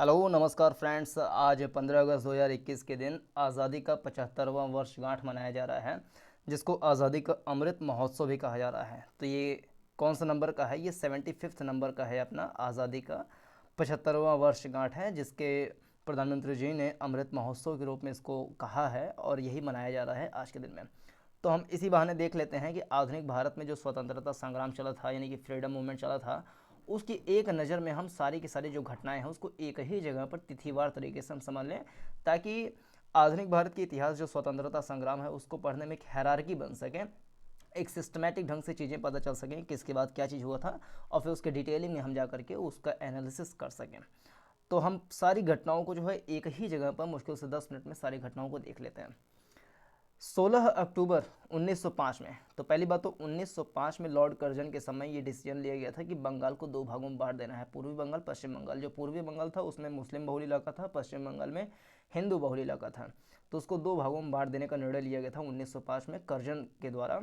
Hello नमस्कार friends. आज 15 अगस्त 2021 के दिन आज़ादी का 75वां वर्षगांठ मनाया जा रहा है, जिसको आज़ादी का अमृत महोत्सव भी कहा जा रहा है। तो ये कौन सा नंबर का है? ये 75th नंबर का है। अपना आज़ादी का 75वां वर्षगांठ है, जिसके प्रधानमंत्री जी ने अमृत महोत्सव के रूप में इसको कहा है और यही मनाया जा रहा है आज के दिन में। तो हम इसी बहाने देख लेते हैं कि आधुनिक भारत में जो स्वतंत्रता संग्राम चला था, यानी कि फ्रीडम मूवमेंट चला था, उसकी एक नज़र में हम सारी की सारी जो घटनाएं हैं उसको एक ही जगह पर तिथिवार तरीके से हम समझ लें, ताकि आधुनिक भारत के इतिहास जो स्वतंत्रता संग्राम है उसको पढ़ने में एक हैरारकी बन सके, एक सिस्टमेटिक ढंग से चीज़ें पता चल सकें किसके बाद क्या चीज़ हुआ था, और फिर उसके डिटेलिंग में हम जा करके उसका एनालिसिस कर सकें। तो हम सारी घटनाओं को जो है एक ही जगह पर मुश्किल से 10 मिनट में सारी घटनाओं को देख लेते हैं। 16 अक्टूबर 1905 में, तो पहली बात तो 1905 में लॉर्ड कर्जन के समय ये डिसीजन लिया गया था कि बंगाल को दो भागों में बांट देना है, पूर्वी बंगाल पश्चिम बंगाल। जो पूर्वी बंगाल था उसमें मुस्लिम बहुल इलाका था, पश्चिम बंगाल में हिंदू बहुल इलाका था। तो उसको दो भागों में बांट देने का निर्णय लिया गया था 1905 में कर्जन के द्वारा।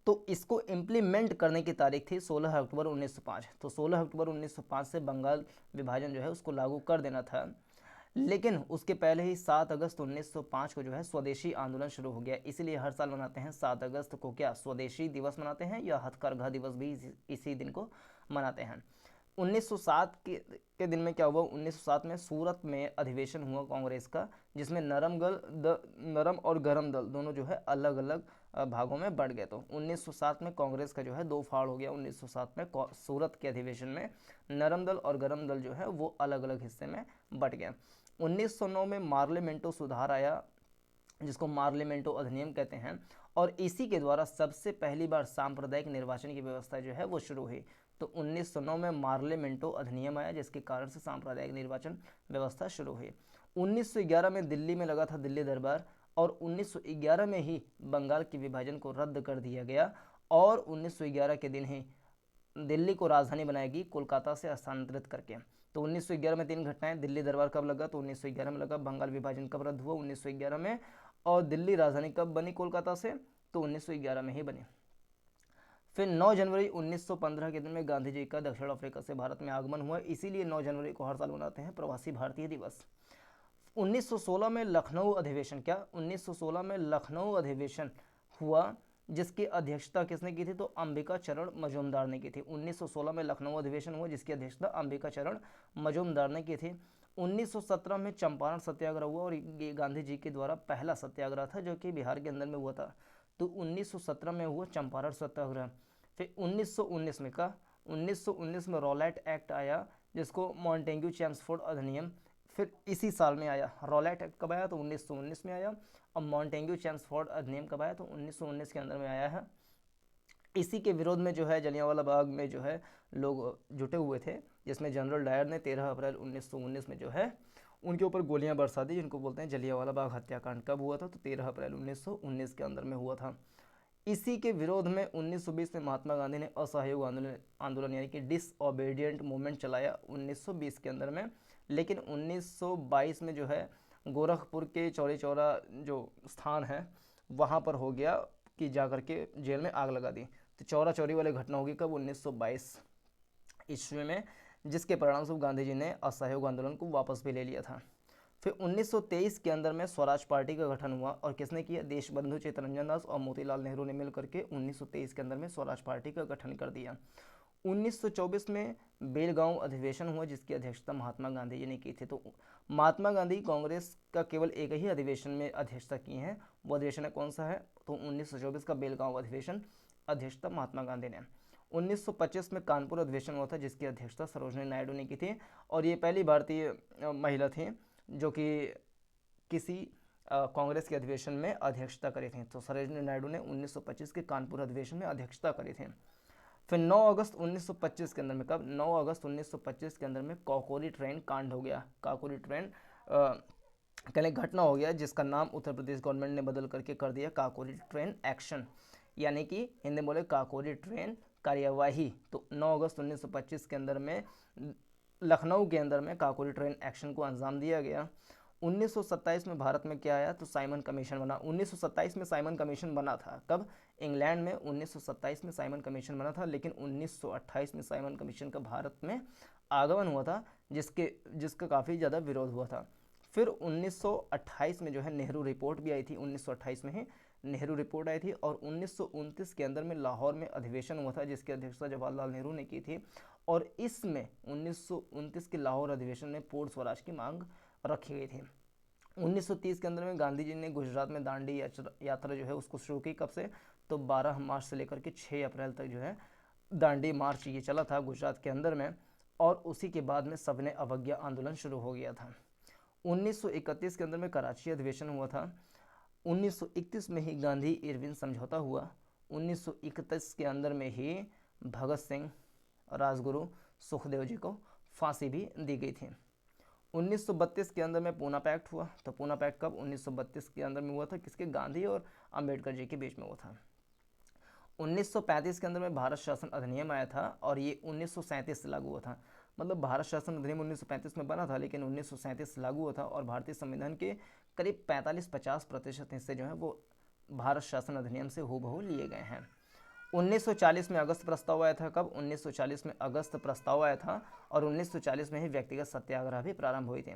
तो इसको इम्प्लीमेंट करने की तारीख थी 16 अक्टूबर 1905। तो 16 अक्टूबर 1905 से बंगाल विभाजन जो है उसको लागू कर देना था। लेकिन उसके पहले ही 7 अगस्त 1905 को जो है स्वदेशी आंदोलन शुरू हो गया। इसीलिए हर साल मनाते हैं 7 अगस्त को क्या स्वदेशी दिवस मनाते हैं, या हथकरघा दिवस भी इसी दिन को मनाते हैं। 1907 के दिन में क्या हुआ? 1907 में सूरत में अधिवेशन हुआ कांग्रेस का, जिसमें नरम और गरम दल दोनों जो है अलग अलग भागों में बढ़ गए। तो 1907 में कांग्रेस का जो है दो फाड़ हो गया। 1907 में सूरत के अधिवेशन में नरम दल और गरम दल जो है वो अलग अलग हिस्से में बट गए। 1909 में मार्लिमेंटो सुधार आया, जिसको मार्लिमेंटो अधिनियम कहते हैं, और इसी के द्वारा सबसे पहली बार सांप्रदायिक निर्वाचन की व्यवस्था जो है वो शुरू हुई। तो 1909 में मार्लिमेंटो अधिनियम आया, जिसके कारण से सांप्रदायिक निर्वाचन व्यवस्था शुरू हुई। 1911 में दिल्ली में लगा था दिल्ली दरबार, और 1911 में ही बंगाल के विभाजन को रद्द कर दिया गया, और 1911 के दिन ही दिल्ली को राजधानी बनाएगी कोलकाता से स्थानांतरित करके। तो 1911 में तीन घटनाएं। दिल्ली दरबार कब लगा? तो 1911 में लगा। बंगाल विभाजन कब रद्द हुआ? 1911 में। और दिल्ली राजधानी कब बनी कोलकाता से? तो 1911 में ही बनी। फिर 9 जनवरी 1915 के दिन में गांधी जी का दक्षिण अफ्रीका से भारत में आगमन हुआ। इसीलिए 9 जनवरी को हर साल मनाते हैं प्रवासी भारतीय दिवस। 1916 में लखनऊ अधिवेशन, क्या 1916 में लखनऊ अधिवेशन हुआ, जिसकी अध्यक्षता किसने की थी? तो अंबिका चरण मजूमदार ने की थी। 1916 में लखनऊ अधिवेशन हुआ, जिसकी अध्यक्षता अंबिका चरण मजूमदार ने की थी। 1917 में चंपारण सत्याग्रह हुआ, और ये गांधी जी के द्वारा पहला सत्याग्रह था जो कि बिहार के अंदर में हुआ था। तो 1917 में हुआ चंपारण सत्याग्रह। फिर 1919 में का 1919 में रॉलेट एक्ट आया, जिसको मॉन्टेग्यू चेम्सफोर्ड अधिनियम फिर इसी साल में आया। रॉलेट एक्ट कब आया? तो 1919 में आया। और मॉन्टेग्यू चेम्सफोर्ड अधिनियम कब आया? तो 1919 के अंदर में आया है। इसी के विरोध में जो है जलियांवाला बाग में जो है लोग जुटे हुए थे, जिसमें जनरल डायर ने 13 अप्रैल 1919 में जो है उनके ऊपर गोलियां बरसा दी, जिनको बोलते हैं जलियांवाला बाग हत्याकांड। कब हुआ था? तो 13 अप्रैल 1919 के अंदर में हुआ था। इसी के विरोध में 1920 में महात्मा गांधी ने असहयोग आंदोलन आंदोलन यानी कि डिसओबीडियंट मूवमेंट चलाया 1920 के अंदर में। लेकिन 1922 में जो है गोरखपुर के चौरी चौरा जो स्थान है वहाँ पर हो गया कि जा करके जेल में आग लगा दी। तो चौरा चौरी वाली घटना होगी कब? 1922 ईस्वी में, जिसके परिणामस्वरूप गांधी जी ने असहयोग आंदोलन को वापस भी ले लिया था। फिर 1923 के अंदर में स्वराज पार्टी का गठन हुआ, और किसने किया? देशबंधु चित्तरंजन दास और मोतीलाल नेहरू ने मिलकर के 1923 के अंदर में स्वराज पार्टी का गठन कर दिया। 1924 में बेलगांव अधिवेशन हुआ, जिसकी अध्यक्षता महात्मा गांधी जी ने की थी। तो महात्मा गांधी कांग्रेस का केवल एक ही अधिवेशन में अध्यक्षता की है। वो अधिवेशन कौन सा है? तो 1924 का बेलगांव अधिवेशन, अध्यक्षता महात्मा गांधी ने। 1925 में कानपुर अधिवेशन हुआ था, जिसकी अध्यक्षता सरोजनी नायडू ने की थी, और ये पहली भारतीय महिला थी जो कि किसी कांग्रेस के अधिवेशन में अध्यक्षता करी थी। तो सरोजनी नायडू ने 1925 के कानपुर अधिवेशन में अध्यक्षता करी थी। फिर 9 अगस्त 1925 के अंदर में, कब? 9 अगस्त 1925 के अंदर में काकोरी ट्रेन कांड हो गया। काकोरी ट्रेन कहने घटना हो गया, जिसका नाम उत्तर प्रदेश गवर्नमेंट ने बदल करके कर दिया काकोरी ट्रेन एक्शन, यानी कि हिंदी में बोले काकोरी ट्रेन कार्यवाही। तो 9 अगस्त 1925 के अंदर में लखनऊ के अंदर में काकोरी ट्रेन एक्शन को अंजाम दिया गया। 1927 में भारत में क्या आया? तो साइमन कमीशन बना। 1927 में साइमन कमीशन बना था, कब? इंग्लैंड में 1927 में साइमन कमीशन बना था। लेकिन 1928 में साइमन कमीशन का भारत में आगमन हुआ था, जिसका काफ़ी ज़्यादा विरोध हुआ था। फिर 1928 में जो है नेहरू रिपोर्ट भी आई थी, 1928 में ही नेहरू रिपोर्ट आई थी। और 1929 के अंदर में लाहौर में अधिवेशन हुआ था जिसकी अध्यक्षता जवाहरलाल नेहरू ने की थी। और इसमें 1929 के लाहौर अधिवेशन में पूर्ण स्वराज की मांग रखी गई थी। 1930 के अंदर में गांधी जी ने गुजरात में दांडी यात्रा जो है उसको शुरू की। कब से? तो 12 मार्च से लेकर के 6 अप्रैल तक जो है दांडी मार्च ये चला था गुजरात के अंदर में। और उसी के बाद में सबने अवज्ञा आंदोलन शुरू हो गया था। 1931 के अंदर में कराची अधिवेशन हुआ था। 1931 में ही गांधी इरविन समझौता हुआ। 1931 के अंदर में ही भगत सिंह, राजगुरु, सुखदेव जी को फांसी भी दी गई थी। 1932 के अंदर में पूना पैक्ट हुआ। तो पूना पैक्ट कब? 1932 के अंदर में हुआ था। किसके? गांधी और अंबेडकर जी के बीच में हुआ था। 1935 के अंदर में भारत शासन अधिनियम आया था और ये 1937 से लागू हुआ था। मतलब भारत शासन अधिनियम 1935 में बना था लेकिन 1937 से लागू हुआ था। और भारतीय संविधान के करीब 45-50% हिस्से जो है वो भारत शासन अधिनियम से हूबहू लिए गए हैं। 1940 में अगस्त प्रस्ताव आया था। कब? 1940 में अगस्त प्रस्ताव आया था और 1940 में ही व्यक्तिगत सत्याग्रह भी प्रारंभ हुए थे।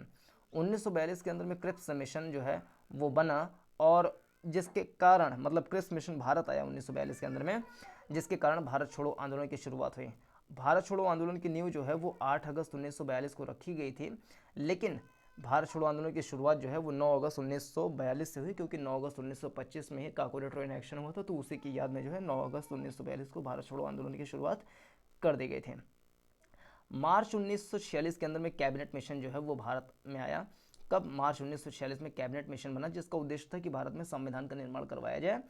1942 के अंदर में क्रिप्स मिशन जो है वो बना और जिसके कारण मतलब क्रिप्स मिशन भारत आया 1942 के अंदर में, जिसके कारण भारत छोड़ो आंदोलन की शुरुआत हुई। भारत छोड़ो आंदोलन की नींव जो है वो 8 अगस्त 1942 को रखी गई थी, लेकिन भारत छोड़ो आंदोलन की शुरुआत जो है वो 9 अगस्त 1942 से हुई, क्योंकि 9 अगस्त 1925 में ही काकोरी ट्रेन एक्शन हुआ था। तो उसी की याद में जो है 9 अगस्त 1942 को भारत छोड़ो आंदोलन की शुरुआत कर दी गई थी। मार्च 1946 के अंदर में कैबिनेट मिशन जो है वो भारत में आया। कब? मार्च 1946 में कैबिनेट मिशन बना जिसका उद्देश्य था कि भारत में संविधान का निर्माण करवाया जाए।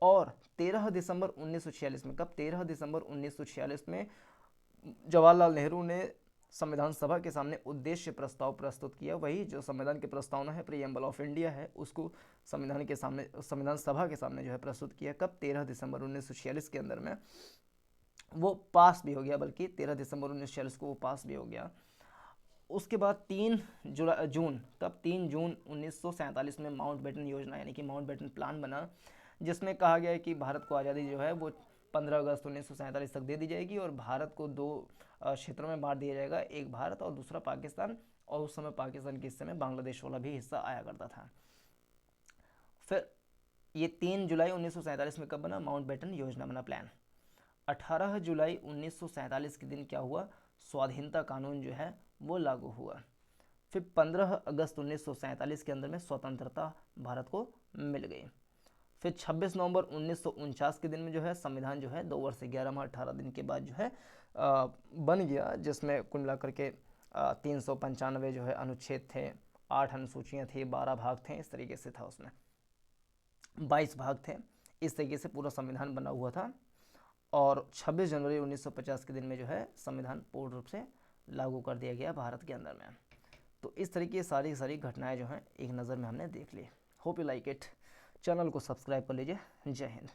और 13 दिसंबर 1946 में, कब? 13 दिसंबर 1946 में जवाहरलाल नेहरू ने संविधान सभा के सामने उद्देश्य प्रस्ताव प्रस्तुत किया। वही जो संविधान की प्रस्तावना है, प्रीएम्बल ऑफ इंडिया है, उसको संविधान सभा के सामने जो है प्रस्तुत किया। कब? 13 दिसंबर 1946 के अंदर में वो पास भी हो गया, बल्कि 13 दिसंबर 1946 को वो पास भी हो गया। उसके बाद 3 जून, कब? 3 जून 1947 में माउंटबेटन योजना यानी कि माउंटबेटन प्लान बना, जिसमें कहा गया है कि भारत को आज़ादी जो है वो 15 अगस्त 1947 तक दे दी जाएगी और भारत को 2 क्षेत्रों में बांट दिया जाएगा, एक भारत और दूसरा पाकिस्तान। और उस समय पाकिस्तान के हिस्से में बांग्लादेश वाला भी हिस्सा आया करता था। फिर ये 3 जुलाई 1947 में कब बना? माउंटबेटन योजना बना, प्लान। 18 जुलाई 1947 के दिन क्या हुआ? स्वाधीनता कानून जो है वो लागू हुआ। फिर 15 अगस्त 1947 के अंदर में स्वतंत्रता भारत को मिल गई। फिर 26 नवंबर 1949 के दिन में जो है संविधान जो है 2 वर्ष से 11 माह 18 दिन के बाद जो है बन गया, जिसमें कुल मिलाकर के 395 जो है अनुच्छेद थे, 8 अनुसूचियाँ थी, 12 भाग थे, इस तरीके से था, उसमें 22 भाग थे। इस तरीके से पूरा संविधान बना हुआ था। और 26 जनवरी 1950 के दिन में जो है संविधान पूर्ण रूप से लागू कर दिया गया भारत के अंदर में। तो इस तरीके की सारी घटनाएं जो हैं एक नज़र में हमने देख ली। Hope you like it. Channel को सब्सक्राइब कर लीजिए। जय हिंद।